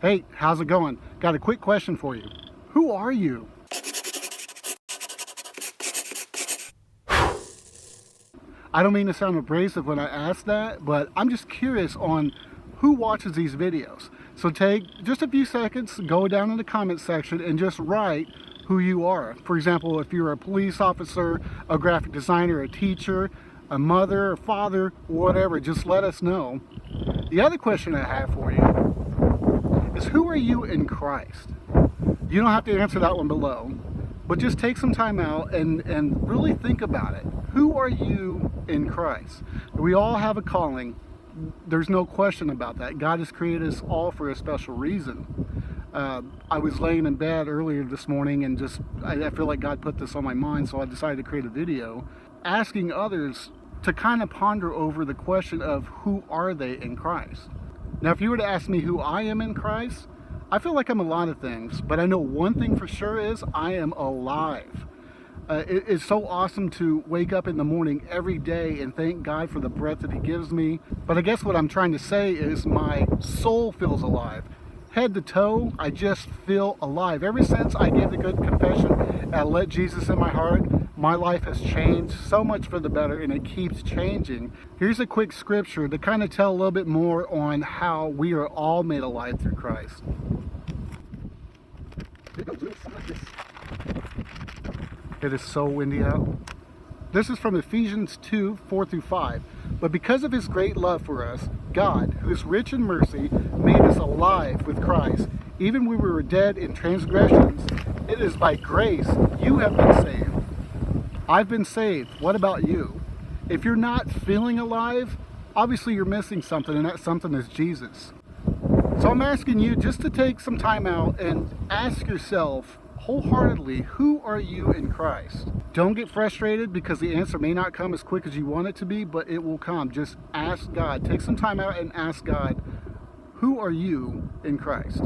Hey, how's it going? Got a quick question for you. Who are you? I don't mean to sound abrasive when I ask that, but I'm just curious on who watches these videos. So take just a few seconds, go down in the comment section and just write who you are. For example, if you're a police officer, a graphic designer, a teacher, a mother, a father, whatever, just let us know. The other question I have for you is, who are you in Christ? You don't have to answer that one below, but just take some time out and really think about it. Who are you in Christ? We all have a calling. There's no question about that. God has created us all for a special reason. I was laying in bed earlier this morning and I feel like God put this on my mind, so I decided to create a video asking others to kind of ponder over the question of who are they in Christ. Now, if you were to ask me who I am in Christ, I feel like I'm a lot of things, but I know one thing for sure is I am alive. It's so awesome to wake up in the morning every day and thank God for the breath that He gives me. But I guess what I'm trying to say is my soul feels alive. Head to toe, I just feel alive. Ever since I gave the good confession and let Jesus in my heart, my life has changed so much for the better, and it keeps changing. Here's a quick scripture to kind of tell a little bit more on how we are all made alive through Christ. It is so windy out. This is from Ephesians 2, 4 through 5. But because of His great love for us, God, who is rich in mercy, made us alive with Christ. Even when we were dead in transgressions, it is by grace you have been saved. I've been saved. What about you? If you're not feeling alive, obviously you're missing something, and that something is Jesus. So I'm asking you just to take some time out and ask yourself wholeheartedly, who are you in Christ? Don't get frustrated because the answer may not come as quick as you want it to be, but it will come. Just ask God. Take some time out and ask God, who are you in Christ?